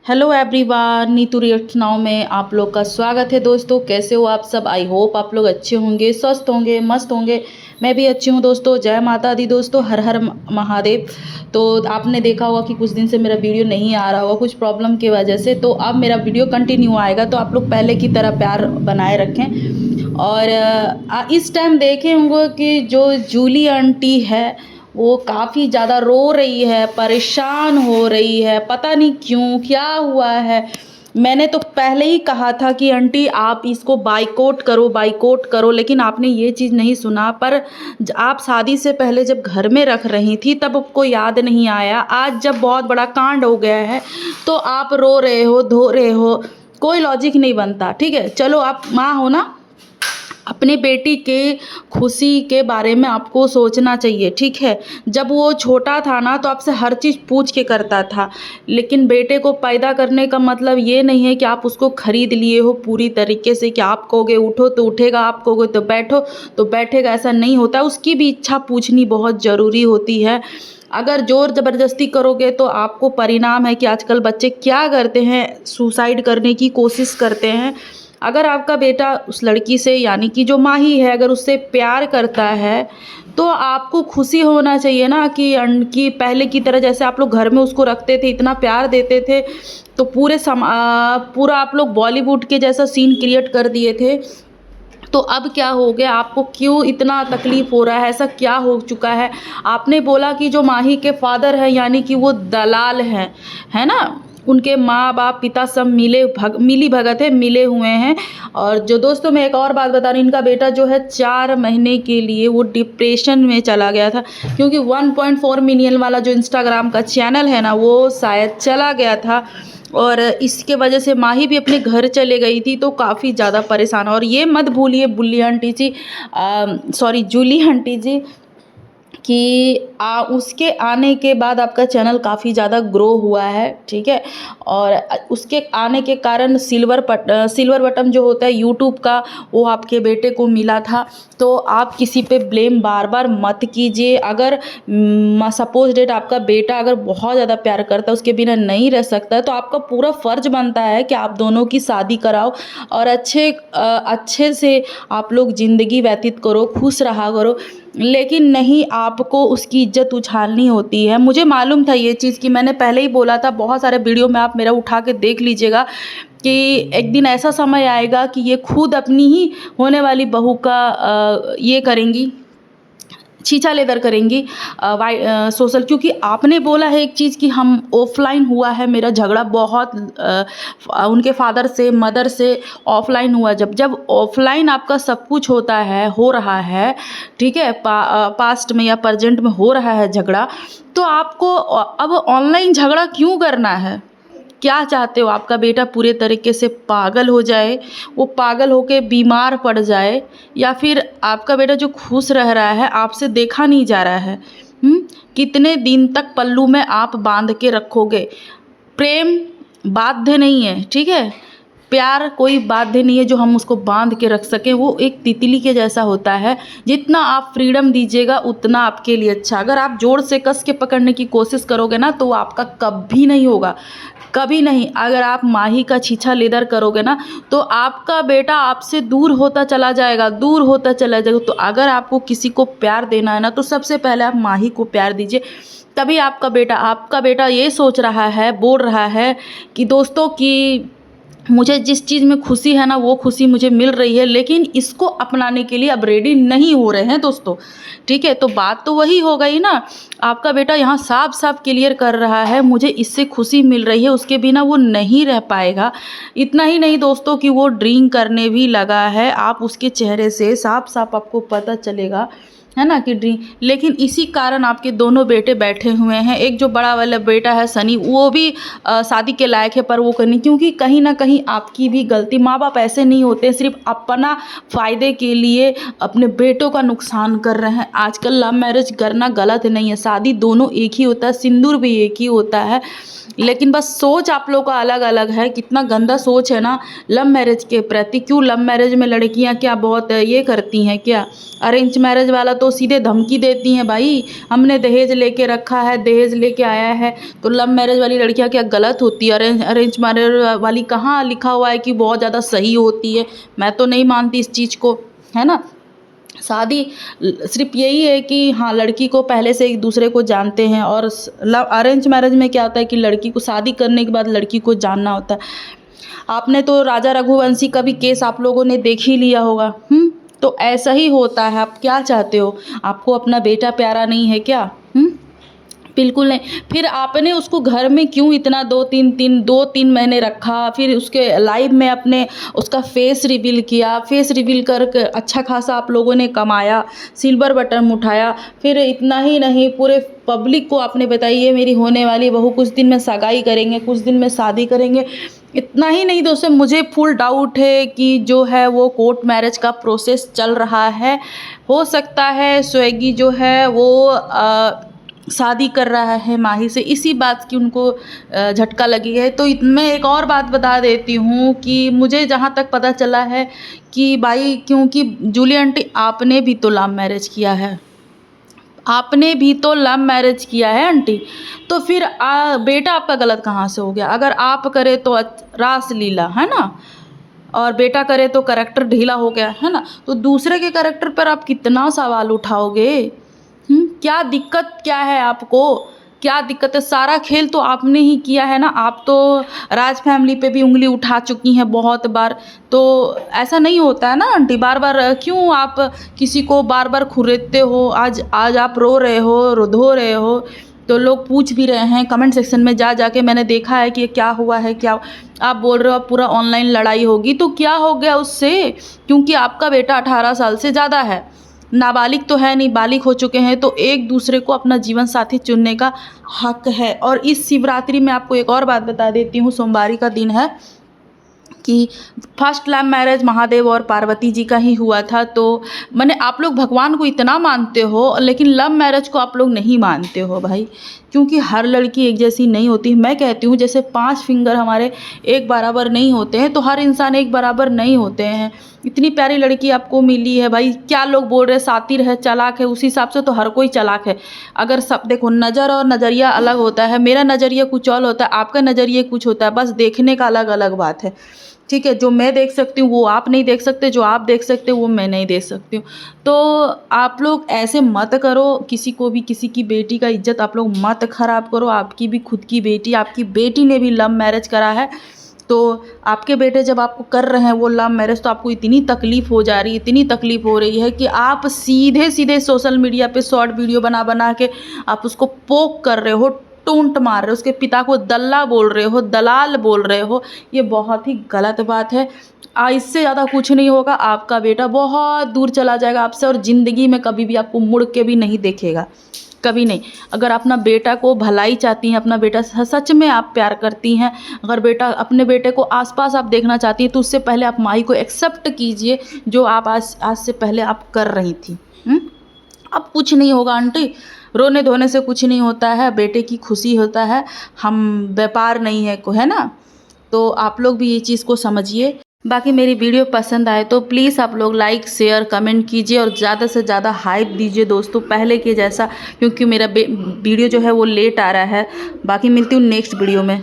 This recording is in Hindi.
Hello everyone, Neetu react now में आप लोग का स्वागत है। दोस्तों कैसे हो आप सब? आई होप आप लोग अच्छे होंगे, स्वस्थ होंगे, मस्त होंगे। मैं भी अच्छी हूँ दोस्तों। जय माता दी दोस्तों, हर हर महादेव। तो आपने देखा होगा कि कुछ दिन से मेरा वीडियो नहीं आ रहा होगा कुछ प्रॉब्लम की वजह से, तो अब मेरा वीडियो कंटिन्यू आएगा। तो आप लोग पहले की तरह प्यार बनाए रखें। और इस टाइम देखे होंगे कि जो जूली आंटी है वो काफ़ी ज़्यादा रो रही है, परेशान हो रही है, पता नहीं क्यों, क्या हुआ है। मैंने तो पहले ही कहा था कि आंटी आप इसको बाइकआउट करो, बाइकआउट करो, लेकिन आपने ये चीज़ नहीं सुना। पर आप शादी से पहले जब घर में रख रही थी तब आपको याद नहीं आया। आज जब बहुत बड़ा कांड हो गया है तो आप रो रहे हो, धो रहे हो, कोई लॉजिक नहीं बनता। ठीक है, चलो आप माँ हो ना, अपने बेटी के खुशी के बारे में आपको सोचना चाहिए। ठीक है, जब वो छोटा था ना तो आपसे हर चीज़ पूछ के करता था, लेकिन बेटे को पैदा करने का मतलब ये नहीं है कि आप उसको खरीद लिए हो पूरी तरीके से कि आप कहोगे उठो तो उठेगा, आप कहोगे तो बैठो तो बैठेगा। ऐसा नहीं होता, उसकी भी इच्छा पूछनी बहुत ज़रूरी होती है। अगर ज़ोर ज़बरदस्ती करोगे तो आपको परिणाम है कि आजकल बच्चे क्या करते हैं, सुसाइड करने की कोशिश करते हैं। अगर आपका बेटा उस लड़की से, यानी कि जो माही है, अगर उससे प्यार करता है तो आपको खुशी होना चाहिए ना कि पहले की तरह जैसे आप लोग घर में उसको रखते थे, इतना प्यार देते थे, तो पूरा आप लोग बॉलीवुड के जैसा सीन क्रिएट कर दिए थे। तो अब क्या हो गया, आपको क्यों इतना तकलीफ़ हो रहा है, ऐसा क्या हो चुका है? आपने बोला कि जो माही के फादर हैं यानी कि वो दलाल हैं, है ना, उनके माँ बाप पिता सब मिली भगत है, मिले हुए हैं। और जो दोस्तों मैं एक और बात बता रही हूँ, इनका बेटा जो है 4 महीने के लिए वो डिप्रेशन में चला गया था, क्योंकि 1.4 मिलियन वाला जो इंस्टाग्राम का चैनल है ना वो शायद चला गया था, और इसके वजह से माही भी अपने घर चले गई थी, तो काफ़ी ज़्यादा परेशान। और ये मत भूलिए बुल्ली आंटी जी, सॉरी जूली आंटी जी, कि उसके आने के बाद आपका चैनल काफ़ी ज़्यादा ग्रो हुआ है। ठीक है, और उसके आने के कारण सिल्वर बटन जो होता है यूट्यूब का वो आपके बेटे को मिला था। तो आप किसी पे ब्लेम बार बार मत कीजिए। अगर सपोज डेट आपका बेटा अगर बहुत ज़्यादा प्यार करता है, उसके बिना नहीं रह सकता है, तो आपका पूरा फ़र्ज बनता है कि आप दोनों की शादी कराओ और अच्छे से आप लोग ज़िंदगी व्यतीत करो, खुश रहा करो। लेकिन नहीं, आपको उसकी इज्जत उछालनी होती है। मुझे मालूम था ये चीज़, कि मैंने पहले ही बोला था, बहुत सारे वीडियो में आप मेरा उठा के देख लीजिएगा कि एक दिन ऐसा समय आएगा कि ये खुद अपनी ही होने वाली बहू का ये करेंगी, छीछा लेदर करेंगी सोशल। क्योंकि आपने बोला है एक चीज़ कि हम ऑफलाइन हुआ है मेरा झगड़ा बहुत उनके फादर से, मदर से ऑफलाइन हुआ। जब ऑफलाइन आपका सब कुछ होता है, हो रहा है, ठीक है, पास्ट में या प्रेजेंट में हो रहा है झगड़ा, तो आपको अब ऑनलाइन झगड़ा क्यों करना है? क्या चाहते हो? आपका बेटा पूरे तरीके से पागल हो जाए, वो पागल होके बीमार पड़ जाए, या फिर आपका बेटा जो खुश रह रहा है, आपसे देखा नहीं जा रहा है? कितने दिन तक पल्लू में आप बांध के रखोगे? प्रेम बाध्य नहीं है, ठीक है, प्यार कोई बाध्य नहीं है जो हम उसको बांध के रख सकें। वो एक तितली के जैसा होता है, जितना आप फ्रीडम दीजिएगा उतना आपके लिए अच्छा। अगर आप जोर से कस के पकड़ने की कोशिश करोगे ना तो आपका कभी नहीं होगा, कभी नहीं। अगर आप माही का छीछा लेदर करोगे ना तो आपका बेटा आपसे दूर होता चला जाएगा, दूर होता चला जाएगा। तो अगर आपको किसी को प्यार देना है ना तो सबसे पहले आप माही को प्यार दीजिए। तभी आपका बेटा ये सोच रहा है, बोल रहा है कि दोस्तों कि मुझे जिस चीज़ में खुशी है ना वो खुशी मुझे मिल रही है, लेकिन इसको अपनाने के लिए अब रेडी नहीं हो रहे हैं दोस्तों। ठीक है, तो बात तो वही हो गई ना। आपका बेटा यहाँ साफ साफ क्लियर कर रहा है मुझे इससे खुशी मिल रही है, उसके बिना वो नहीं रह पाएगा। इतना ही नहीं दोस्तों कि वो ड्रिंक करने भी लगा है, आप उसके चेहरे से साफ साफ आपको पता चलेगा, है ना, कि ड्रिंक। लेकिन इसी कारण आपके दोनों बेटे बैठे हुए हैं। एक जो बड़ा वाला बेटा है सनी, वो भी शादी के लायक है, पर वो करनी, क्योंकि कहीं ना कहीं आपकी भी गलती। माँ बाप ऐसे नहीं होते हैं सिर्फ अपना फ़ायदे के लिए अपने बेटों का नुकसान कर रहे हैं। आजकल लव मैरिज करना गलत नहीं है, शादी दोनों एक ही होता है, सिंदूर भी एक ही होता है। लेकिन बस सोच आप लोगों का अलग अलग है। कितना गंदा सोच है ना लव मैरिज के प्रति। क्यों लव मैरिज में लड़कियां क्या बहुत ये करती हैं क्या? अरेंज मैरिज वाला तो सीधे धमकी देती हैं, भाई हमने दहेज लेके रखा है, दहेज लेके आया है। तो लव मैरिज वाली लड़कियां क्या गलत होती है? अरेंज मैरिज वाली कहाँ लिखा हुआ है कि बहुत ज़्यादा सही होती है? मैं तो नहीं मानती इस चीज़ को, है ना। शादी सिर्फ यही है कि हाँ लड़की को पहले से एक दूसरे को जानते हैं, और लव अरेंज मैरिज में क्या होता है कि लड़की को शादी करने के बाद लड़की को जानना होता है। आपने तो राजा रघुवंशी का भी केस आप लोगों ने देख ही लिया होगा। तो ऐसा ही होता है। आप क्या चाहते हो? आपको अपना बेटा प्यारा नहीं है क्या? बिल्कुल नहीं। फिर आपने उसको घर में क्यों इतना 2-3 महीने रखा? फिर उसके लाइव में अपने उसका फेस रिवील किया। फेस रिवील करके अच्छा खासा आप लोगों ने कमाया, सिल्वर बटन उठाया। फिर इतना ही नहीं, पूरे पब्लिक को आपने बताई ये मेरी होने वाली बहू, कुछ दिन में सगाई करेंगे, कुछ दिन में शादी करेंगे। इतना ही नहीं दोस्तों, मुझे फुल डाउट है कि जो है वो कोर्ट मैरिज का प्रोसेस चल रहा है। हो सकता है स्वेगी जो है वो शादी कर रहा है माही से, इसी बात की उनको झटका लगी है। तो मैं एक और बात बता देती हूँ कि मुझे जहाँ तक पता चला है कि भाई, क्योंकि जूली आंटी आपने भी तो लव मैरिज किया है, आपने भी तो लव मैरिज किया है आंटी। तो फिर बेटा आपका गलत कहाँ से हो गया? अगर आप करे तो रासलीला, है ना, और बेटा करे तो करेक्टर ढीला हो गया, है ना। तो दूसरे के करेक्टर पर आप कितना सवाल उठाओगे? क्या दिक्कत क्या है आपको? क्या दिक्कत है? सारा खेल तो आपने ही किया है ना। आप तो राज फैमिली पे भी उंगली उठा चुकी हैं बहुत बार। तो ऐसा नहीं होता है ना आंटी। बार बार क्यों आप किसी को बार बार खुरेदते हो? आज आप रो रहे हो, रो रहे हो, तो लोग पूछ भी रहे हैं कमेंट सेक्शन में जा जाके, मैंने देखा है कि क्या हुआ है क्या। आप बोल रहे हो अब पूरा ऑनलाइन लड़ाई होगी, तो क्या हो गया उससे? क्योंकि आपका बेटा 18 साल से ज़्यादा है, नाबालिग तो है नहीं, बालिग हो चुके हैं। तो एक दूसरे को अपना जीवन साथी चुनने का हक है। और इस शिवरात्रि में आपको एक और बात बता देती हूँ, सोमवारी का दिन है कि फर्स्ट लव मैरिज महादेव और पार्वती जी का ही हुआ था। तो मैंने, आप लोग भगवान को इतना मानते हो लेकिन लव मैरिज को आप लोग नहीं मानते हो भाई, क्योंकि हर लड़की एक जैसी नहीं होती। मैं कहती हूँ जैसे 5 फिंगर हमारे एक बराबर नहीं होते हैं, तो हर इंसान एक बराबर नहीं होते हैं। इतनी प्यारी लड़की आपको मिली है भाई, क्या लोग बोल रहे हैं शातिर है, चालाक है, उस हिसाब से तो हर कोई चालाक है। अगर सब देखो, नज़र और नज़रिया अलग होता है। मेरा नज़रिया कुछ और होता है, आपका नज़रिया कुछ होता है, बस देखने का अलग अलग बात है, ठीक है। जो मैं देख सकती हूँ वो आप नहीं देख सकते, जो आप देख सकते हो वो मैं नहीं देख सकती हूँ। तो आप लोग ऐसे मत करो, किसी को भी, किसी की बेटी का इज्जत आप लोग मत खराब करो। आपकी भी खुद की बेटी, आपकी बेटी ने भी लव मैरिज करा है, तो आपके बेटे जब आपको कर रहे हैं वो लव मैरिज, तो आपको इतनी तकलीफ़ हो जा रही है, इतनी तकलीफ़ हो रही है कि आप सीधे सीधे सोशल मीडिया पे शॉर्ट वीडियो बना बना के आप उसको पोक कर रहे हो, टोंट मार रहे हो, उसके पिता को दल्ला बोल रहे हो, दलाल बोल रहे हो। ये बहुत ही गलत बात है। इससे ज़्यादा कुछ नहीं होगा। आपका बेटा बहुत दूर चला जाएगा आपसे, और ज़िंदगी में कभी भी आपको मुड़ के भी नहीं देखेगा, कभी नहीं। अगर अपना बेटा को भलाई चाहती हैं, अपना बेटा सच में आप प्यार करती हैं, अगर बेटा अपने बेटे को आसपास आप देखना चाहती हैं, तो उससे पहले आप माही को एक्सेप्ट कीजिए जो आप आज से पहले आप कर रही थी। अब कुछ नहीं होगा आंटी, रोने धोने से कुछ नहीं होता है, बेटे की खुशी होता है। हम व्यापार नहीं है को, है ना। तो आप लोग भी ये चीज़ को समझिए। बाकी मेरी वीडियो पसंद आए तो प्लीज़ आप लोग लाइक शेयर कमेंट कीजिए, और ज़्यादा से ज़्यादा हाइप दीजिए दोस्तों, पहले के जैसा, क्योंकि मेरा वीडियो जो है वो लेट आ रहा है। बाकी मिलती हूँ नेक्स्ट वीडियो में।